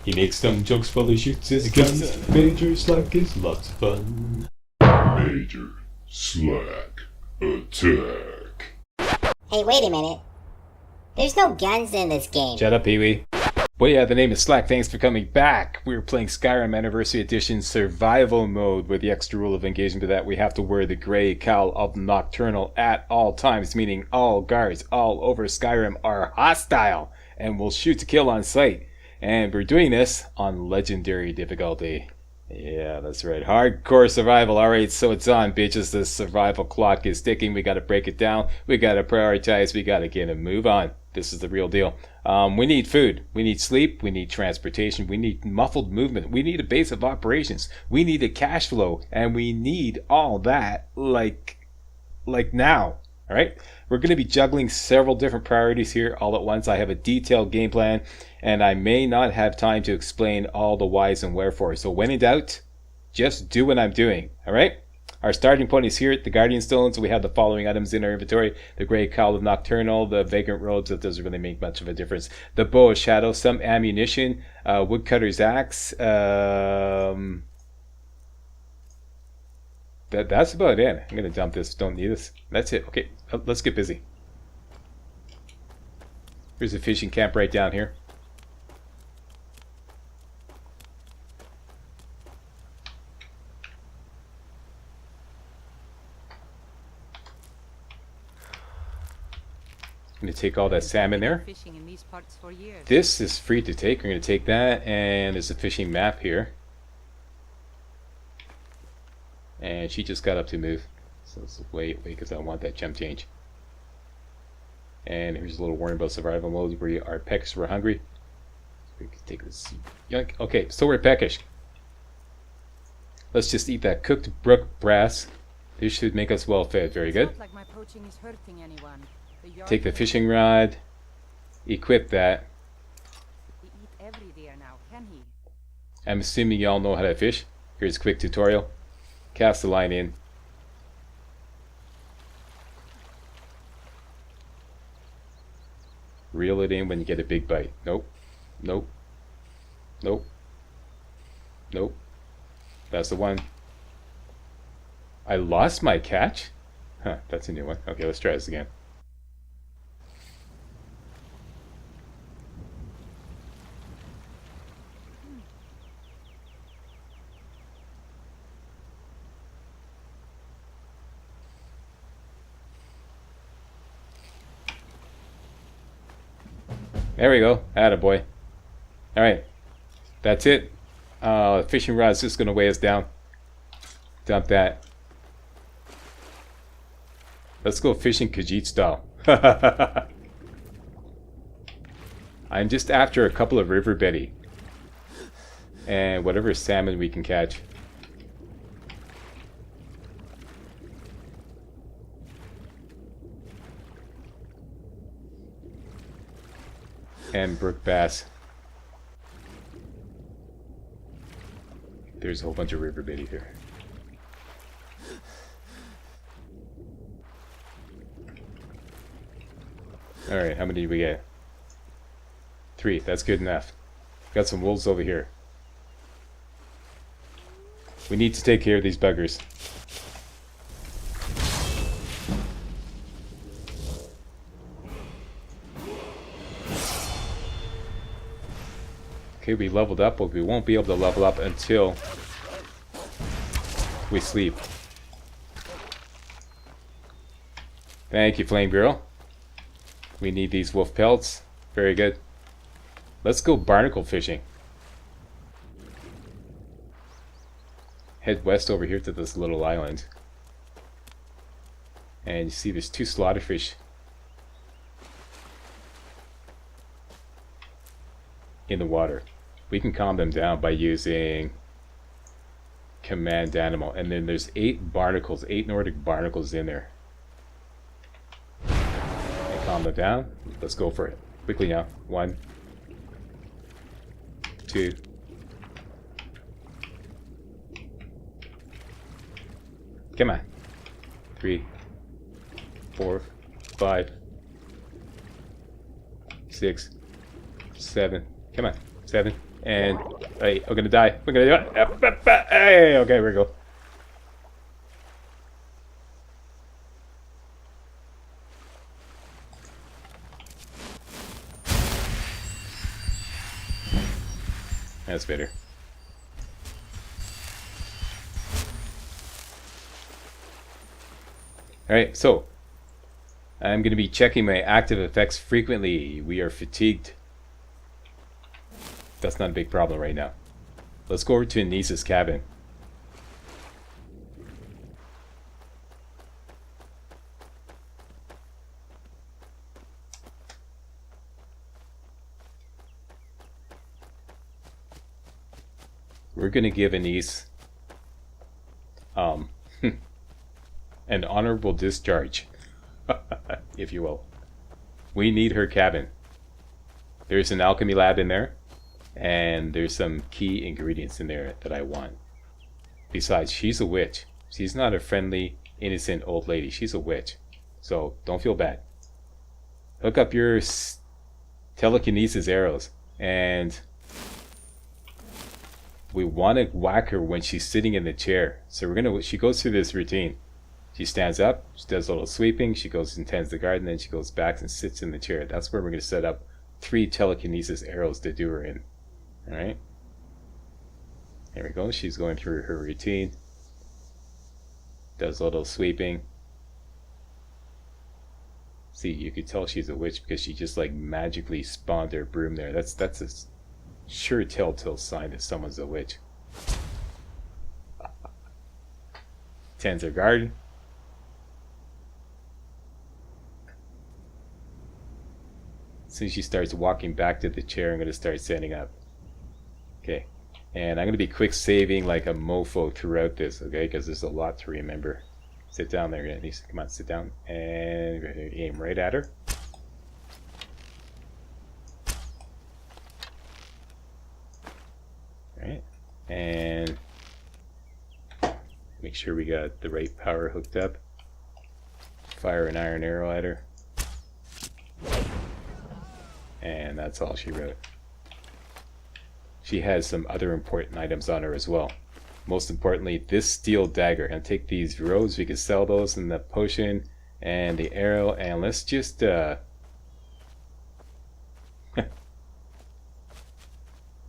He makes dumb jokes while he shoots his guns. Major Slack is lots of fun. Major Slack Attack. Hey, wait a minute. There's no guns in this game. Shut up, Pee-wee. Well, yeah, the name is Slack. Thanks for coming back. We're playing Skyrim Anniversary Edition Survival Mode with the extra rule of engagement that we have to wear the Gray Cowl of Nocturnal at all times, meaning all guards all over Skyrim are hostile and will shoot to kill on sight. And we're doing this on Legendary difficulty. Yeah, that's right. Hardcore survival. Alright, so it's on, bitches. The survival clock is ticking. We gotta break it down. We gotta prioritize. We gotta get a move on. This is the real deal. We need food. We need sleep. We need transportation. We need muffled movement. We need a base of operations. We need a cash flow. And we need all that like now. Alright? We're going to be juggling several different priorities here all at once. I have a detailed game plan, and I may not have time to explain all the whys and wherefores. So when in doubt, just do what I'm doing. Alright? Our starting point is here at the Guardian Stones. We have the following items in our inventory: the Gray Cowl of Nocturnal, the Vagrant Robes, that doesn't really make much of a difference, the Bow of Shadow, some ammunition, Woodcutter's Axe, that's about it. I'm going to dump this, don't need this. That's it. Okay, let's get busy. Here's a fishing camp right down here. I'm going to take all that salmon there. This is free to take. We're going to take that, and there's a fishing map here. And she just got up to move. So let's wait, because I want that gem change. And here's a little warning about survival mode where you are peckish, we're hungry. We can take this. Yoink. Okay, so we're peckish. Let's just eat that cooked brook brass. This should make us well fed. Very good. Take the fishing rod. Equip that. I'm assuming y'all know how to fish. Here's a quick tutorial. Cast the line in. Reel it in when you get a big bite. Nope. Nope. Nope. Nope. That's the one. I lost my catch? Huh, that's a new one. Okay, let's try this again. There we go. Attaboy. Alright. That's it. Fishing rod's just going to weigh us down. Dump that. Let's go fishing Khajiit style. I'm just after a couple of river betty. And whatever salmon we can catch. And brook bass. There's a whole bunch of river betty here. Alright, how many did we get? 3, that's good enough. Got some wolves over here. We need to take care of these buggers. Okay, we leveled up, but we won't be able to level up until we sleep. Thank you, Flame Girl. We need these wolf pelts. Very good. Let's go barnacle fishing. Head west over here to this little island. And you see there's 2 slaughterfish in the water. We can calm them down by using command animal. And then there's 8 barnacles, 8 Nordic barnacles in there. And calm them down. Let's go for it. Quickly now. 1, 2. Come on. 3, 4, 5, 6, 7. Come on. 7. And hey, I'm gonna die. We're gonna die. Hey, okay, here we go. That's better. Alright, so I'm going to be checking my active effects frequently. We are fatigued. That's not a big problem right now. Let's go over to Anissa's cabin. We're going to give Anise an honorable discharge, if you will. We need her cabin. There's an alchemy lab in there, and there's some key ingredients in there that I want. Besides, she's a witch. She's not a friendly, innocent old lady. She's a witch. So don't feel bad. Hook up your telekinesis arrows, and we want to whack her when she's sitting in the chair. So she goes through this routine. She stands up, she does a little sweeping, she goes and tends the garden, then she goes back and sits in the chair. That's where we're going to set up 3 telekinesis arrows to do her in. Alright? There we go. She's going through her routine. Does a little sweeping. See, you could tell she's a witch because she just like magically spawned her broom there. That's a sure telltale sign that someone's a witch. Tends her garden. As soon as she starts walking back to the chair, I'm going to start setting up. Okay. And I'm going to be quick saving like a mofo throughout this, okay? Because there's a lot to remember. Sit down there, Anissa. Come on, sit down. And aim right at her. Alright. And make sure we got the right power hooked up. Fire an iron arrow at her. And that's all she wrote. She has some other important items on her as well. Most importantly, this steel dagger. And take these robes, we can sell those, and the potion and the arrow, and let's just another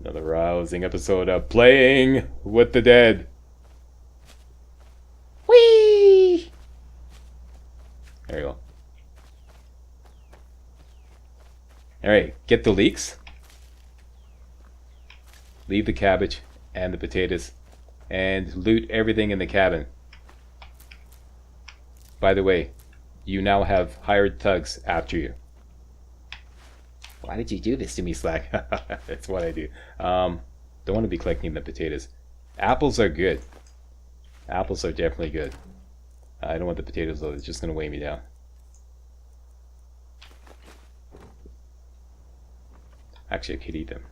rousing episode of Playing with the Dead. Whee! There you go. Alright, get the leeks. Leave the cabbage and the potatoes. And loot everything in the cabin. By the way, you now have hired thugs after you. Why did you do this to me, Slack? That's what I do. Don't want to be collecting the potatoes. Apples are good. Apples are definitely good. I don't want the potatoes though, it's just going to weigh me down. Actually, I could eat them.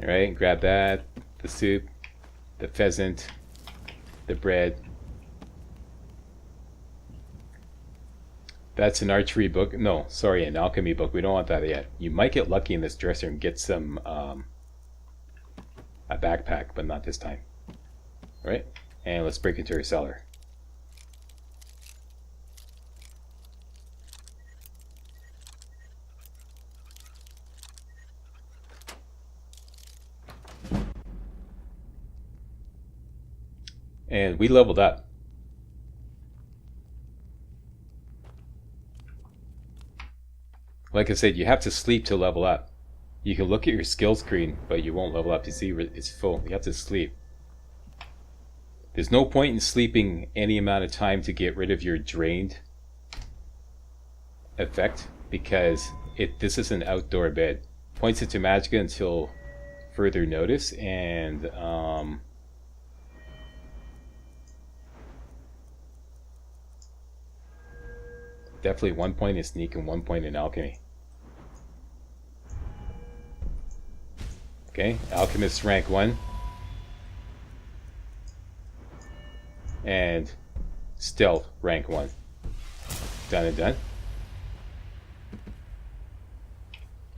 Alright, grab that, the soup, the pheasant, the bread. That's an archery book. No, sorry, an alchemy book. We don't want that yet. You might get lucky in this dresser and get some, a backpack, but not this time. Alright, and let's break into her cellar. And we leveled up. Like I said, you have to sleep to level up. You can look at your skill screen, but you won't level up. You see, it's full. You have to sleep. There's no point in sleeping any amount of time to get rid of your drained effect, because this is an outdoor bed. Points it to Magicka until further notice, and definitely 1 point in sneak and 1 point in alchemy. Okay, alchemist rank 1. And Stealth, rank 1. Done and done.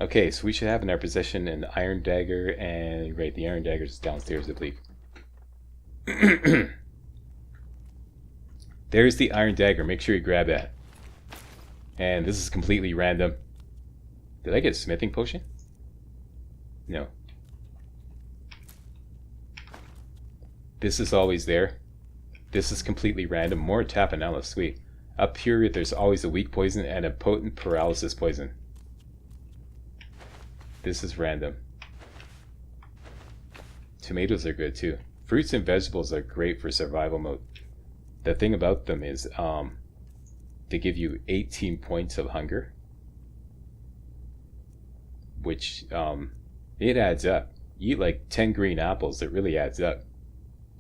Okay, so we should have in our possession an iron dagger, and right, the iron dagger is downstairs, I believe. There's the iron dagger. Make sure you grab that. And this is completely random. Did I get a smithing potion? No. This is always there. This is completely random. More tapenella, sweet. Up here, there's always a weak poison and a potent paralysis poison. This is random. Tomatoes are good too. Fruits and vegetables are great for survival mode. The thing about them is they give you 18 points of hunger, which it adds up. You eat like 10 green apples, it really adds up.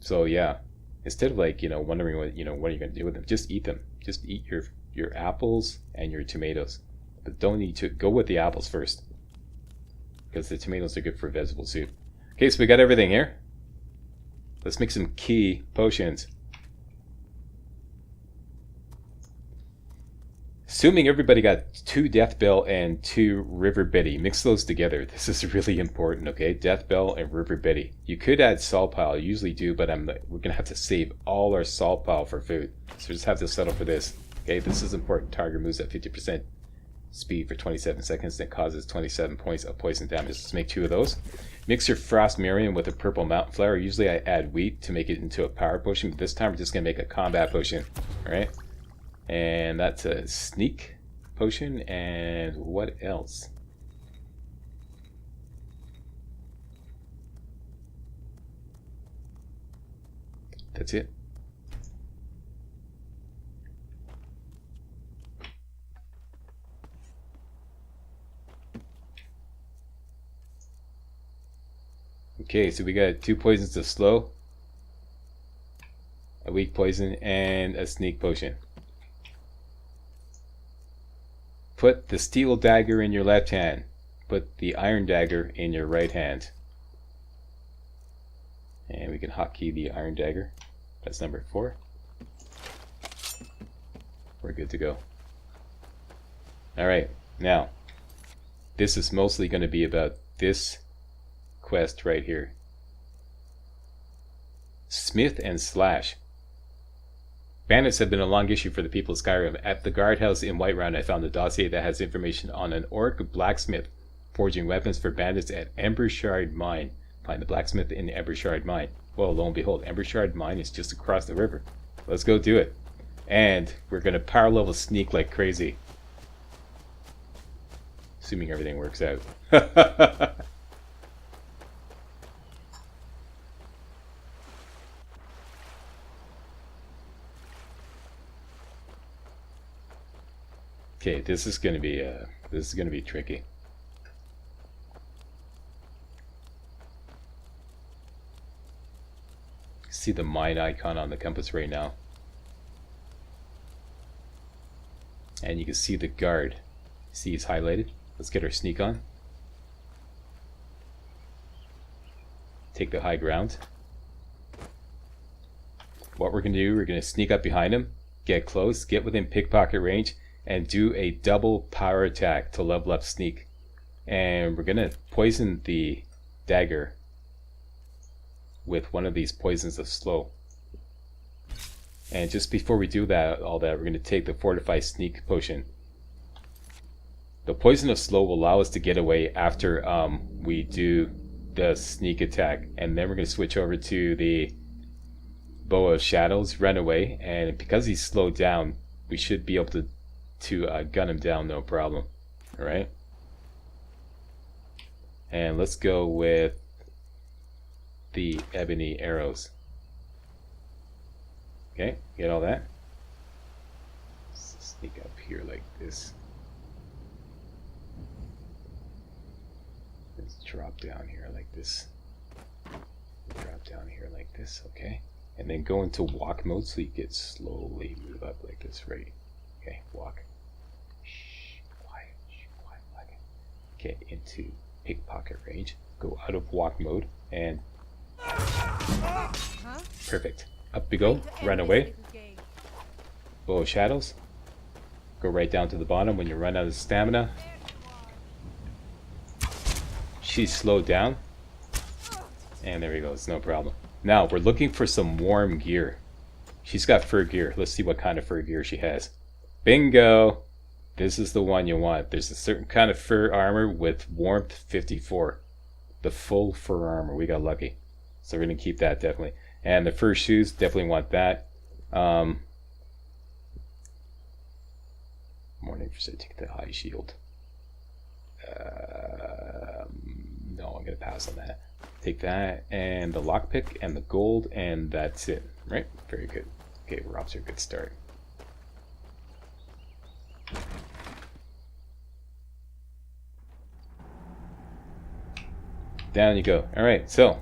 So yeah, instead of like, wondering what are you going to do with them, just eat them. Just eat your apples and your tomatoes. But don't need to go with the apples first, because the tomatoes are good for vegetable soup. Okay, so we got everything here. Let's make some key potions. Assuming everybody got 2 Death Bell and 2 River Betty, mix those together. This is really important, okay? Death Bell and River Betty. You could add Salt Pile, I usually do, but we're gonna have to save all our Salt Pile for food. So we just have to settle for this. Okay, this is important. Target moves at 50% speed for 27 seconds, then causes 27 points of poison damage. Let's make 2 of those. Mix your Frost Miriam with a purple mountain flower. Usually I add wheat to make it into a power potion, but this time we're just gonna make a combat potion. Alright? And that's a sneak potion, and what else? That's it. Okay, so we got 2 poisons of slow, a weak poison, and a sneak potion. Put the steel dagger in your left hand. Put the iron dagger in your right hand. And we can hotkey the iron dagger. That's number 4. We're good to go. Alright, now, this is mostly going to be about this quest right here. Smith and Slash. Bandits have been a long issue for the people of Skyrim. At the guardhouse in Whiterun, I found a dossier that has information on an orc blacksmith forging weapons for bandits at Embershard Mine. Find the blacksmith in the Embershard Mine. Well, lo and behold, Embershard Mine is just across the river. Let's go do it. And we're going to power level sneak like crazy. Assuming everything works out. Okay, this is gonna be tricky. See the mine icon on the compass right now, and you can see the guard. See, he's highlighted. Let's get our sneak on. Take the high ground. What we're gonna do, we're gonna sneak up behind him, get close, get within pickpocket range, and do a double power attack to level up sneak. And we're gonna poison the dagger with one of these poisons of slow. And just before we do all that, we're gonna take the fortify sneak potion. The poison of slow will allow us to get away after we do the sneak attack, and then we're gonna switch over to the bow of shadows, run away, and because he's slowed down, we should be able to gun him down, no problem. Alright? And let's go with the ebony arrows. Okay, get all that? Let's sneak up here like this. Let's drop down here like this. Drop down here like this, okay? And then go into walk mode so you get slowly move up like this, right? Okay, walk. Shh, quiet, quiet. Okay, into pickpocket range. Go out of walk mode and perfect. Up we go, run away. Bow of Shadows. Go right down to the bottom when you run out of stamina. She's slowed down. And there we go, it's no problem. Now, we're looking for some warm gear. She's got fur gear. Let's see what kind of fur gear she has. Bingo! This is the one you want. There's a certain kind of fur armor with warmth 54. The full fur armor. We got lucky. So we're going to keep that definitely. And the fur shoes, definitely want that. Morning for say take the high shield. No, I'm going to pass on that. Take that and the lockpick and the gold, and that's it. Right? Very good. Okay, we're off to a good start. Down you go. Alright, so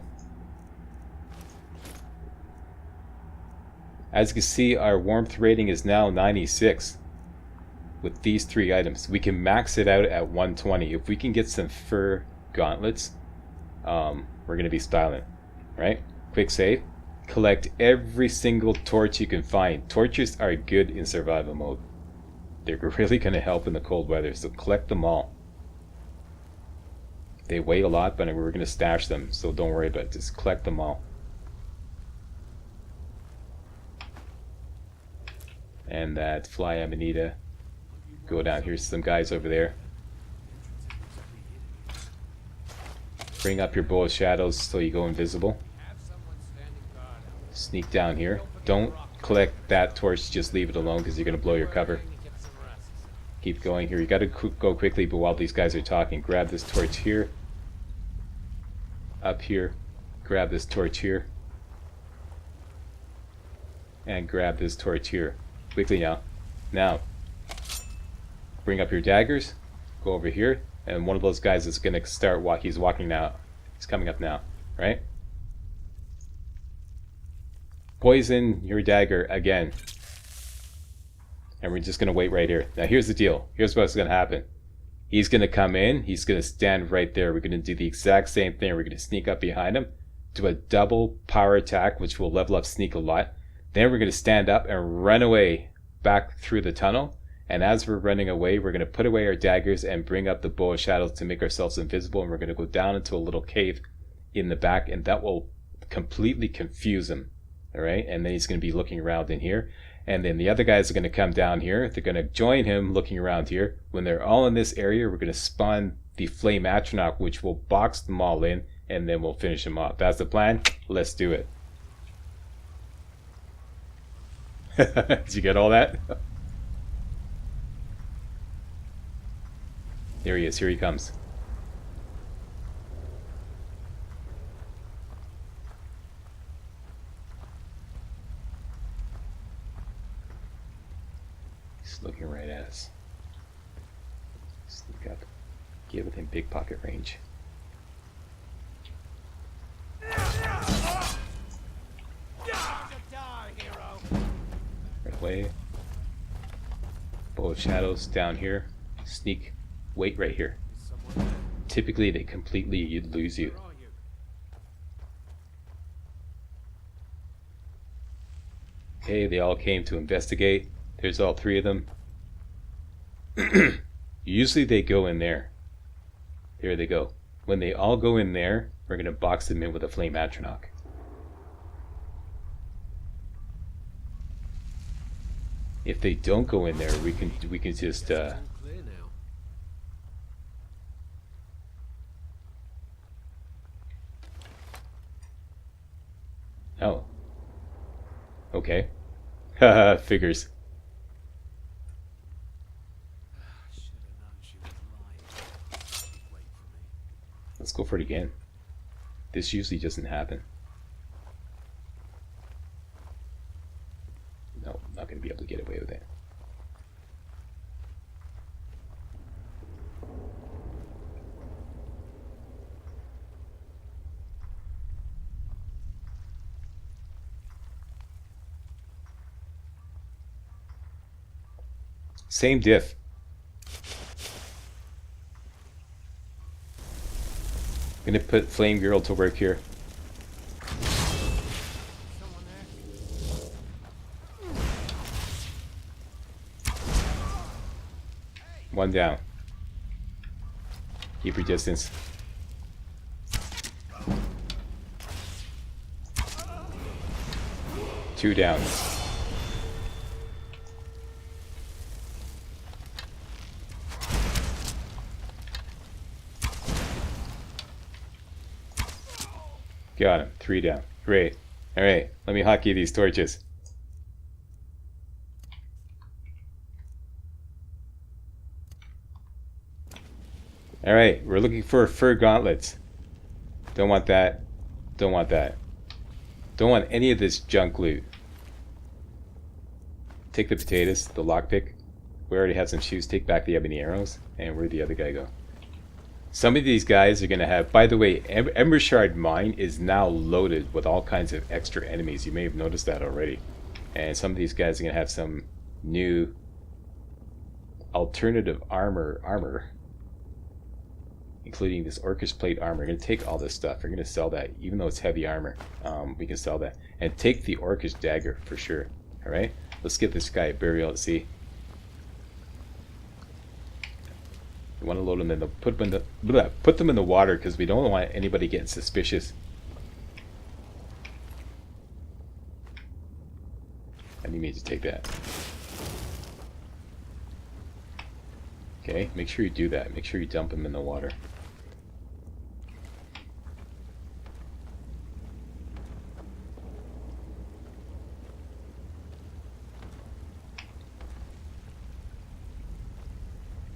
as you can see, our warmth rating is now 96 with these 3 items. We can max it out at 120. If we can get some fur gauntlets, we're going to be styling. Right? Quick save. Collect every single torch you can find. Torches are good in survival mode. They're really going to help in the cold weather, so collect them all. They weigh a lot, but we're going to stash them, so don't worry about it. Just collect them all. And that fly amanita. Go down. Here's some guys over there. Bring up your bow of shadows so you go invisible. Sneak down here. Don't collect that torch, just leave it alone because you're going to blow your cover. Keep going here. You got to go quickly, but while these guys are talking, grab this torch here. Up here. Grab this torch here. And grab this torch here. Quickly now. Now, bring up your daggers. Go over here. And one of those guys is going to start walking. He's walking now. He's coming up now. Right? Poison your dagger again. And we're just going to wait right here. Now here's the deal. Here's what's going to happen. He's going to come in. He's going to stand right there. We're going to do the exact same thing. We're going to sneak up behind him. Do a double power attack, which will level up sneak a lot. Then we're going to stand up and run away back through the tunnel. And as we're running away, we're going to put away our daggers and bring up the bow of shadows to make ourselves invisible. And we're going to go down into a little cave in the back. And that will completely confuse him. Alright? And then he's going to be looking around in here. And then the other guys are going to come down here. They're going to join him looking around here. When they're all in this area, we're going to spawn the Flame Atronach, which will box them all in. And then we'll finish them off. That's the plan. Let's do it. Did you get all that? There he is. Here he comes. He's looking right at us. Sneak up. Get within big pocket range. Right away. Bow of shadows down here. Sneak. Wait right here. Typically they completely lose you. Okay, they all came to investigate. There's all 3 of them. Usually they go in there. There they go. When they all go in there, we're going to box them in with a Flame Atronach. If they don't go in there, we can just Oh. Okay. Haha, figures. Let's go for it again. This usually doesn't happen. No, I'm not going to be able to get away with it. Same diff. I'm gonna put Flame Girl to work here. One down. Keep your distance. Two down. Got him. Three down. Great. Alright, let me hotkey these torches. Alright, we're looking for fur gauntlets. Don't want that. Don't want that. Don't want any of this junk loot. Take the potatoes, the lockpick. We already have some shoes. Take back the ebony arrows. And where'd the other guy go? Some of these guys are going to have... By the way, Ember Shard Mine is now loaded with all kinds of extra enemies. You may have noticed that already. And some of these guys are going to have some new alternative armor. Including this Orcish Plate armor. We're going to take all this stuff. We're going to sell that. Even though it's heavy armor, we can sell that. And take the Orcish Dagger for sure. Alright? Let's give this guy a burial at sea. We want to load them in the put them in the water because we don't want anybody getting suspicious. I need me to take that. Okay, make sure you do that. Make sure you dump them in the water.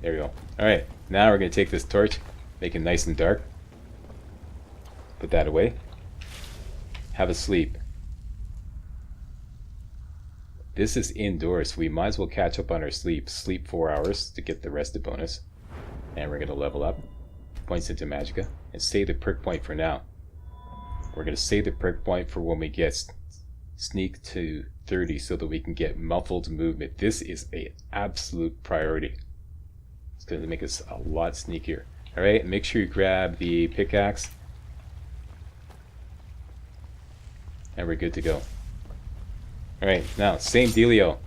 There we go. Alright, now we're going to take this torch, make it nice and dark. Put that away. Have a sleep. This is indoors, so we might as well catch up on our sleep. Sleep 4 hours to get the rested bonus. And we're going to level up. Points into Magicka. And save the perk point for now. We're going to save the perk point for when we get sneak to 30 so that we can get muffled movement. This is an absolute priority. It's going to make us a lot sneakier. Alright, make sure you grab the pickaxe. And we're good to go. Alright, now, same dealio.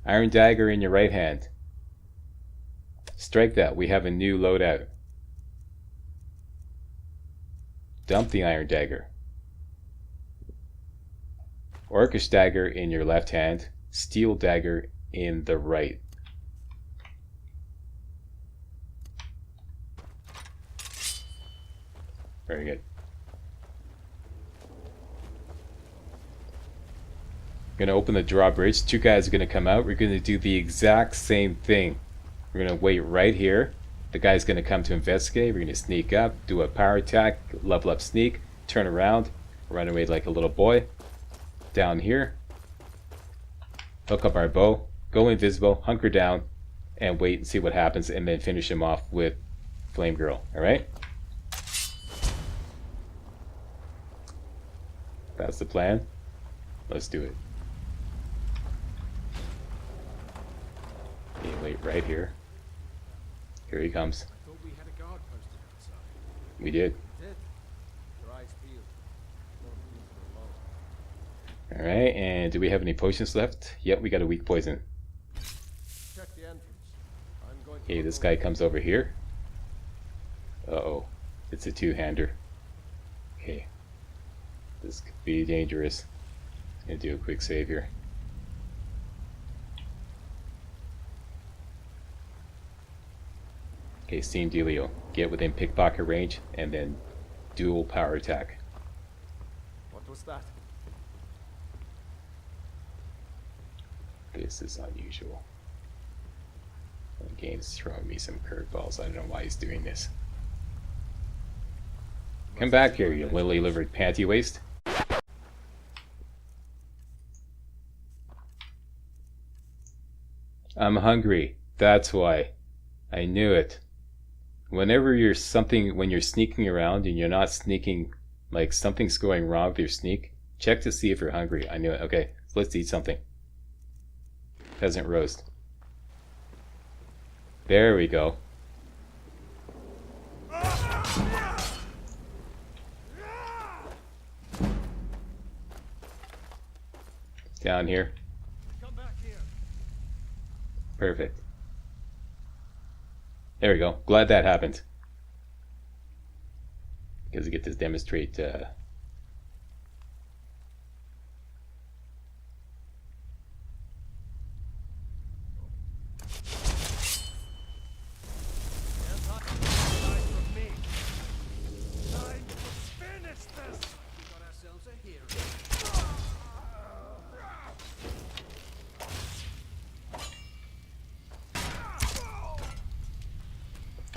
Iron dagger in your right hand. Strike that, we have a new loadout. Dump the iron dagger. Orcish dagger in your left hand. Steel dagger in the right. Very good. Going to open the drawbridge. Two guys are going to come out. We're going to do the exact same thing. We're going to wait right here. The guy's going to come to investigate. We're going to sneak up, do a power attack, level up sneak, turn around, run away like a little boy. Down here. Hook up our bow, go invisible, hunker down, and wait and see what happens, and then finish him off with Flame Girl. Alright? That's the plan. Let's do it. Okay, wait right here. Here he comes. I thought we had a guard posted outside. We did. Did? Your eyes peeled. Don't leave them alone. Alright, and do we have any potions left? Yep, we got a weak poison. Check the entrance. I'm going to Okay, this guy comes over here. Uh-oh. It's a two-hander. Okay. This could be dangerous. Gonna do a quick save here. Okay, same dealio. Get within pickpocket range and then dual power attack. What was that? This is unusual. The game's throwing me some curveballs. I don't know why he's doing this. Come back here, you lily-livered panty waste. I'm hungry. That's why. I knew it. Whenever you're when you're sneaking around and you're not sneaking, like something's going wrong with your sneak, check to see if you're hungry. I knew it. Okay, so let's eat something. Pheasant roast. There we go. Down here. Come back here. Perfect. There we go. Glad that happened. Because we get to demonstrate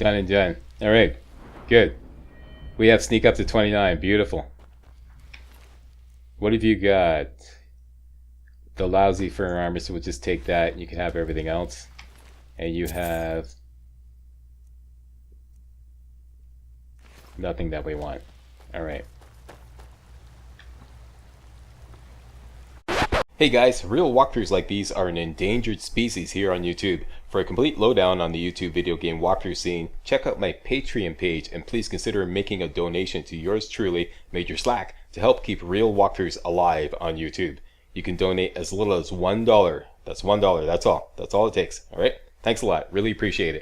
done and done. Alright, good. We have sneak up to 29. Beautiful. What have you got? The lousy fur armor, so we'll just take that and you can have everything else. And you have nothing that we want. Alright. Hey guys, real walkthroughs like these are an endangered species here on YouTube. For a complete lowdown on the YouTube video game walkthrough scene, check out my Patreon page and please consider making a donation to yours truly, Major Slack, to help keep real walkthroughs alive on YouTube. You can donate as little as $1. That's $1, that's all. That's all it takes, alright? Thanks a lot, really appreciate it.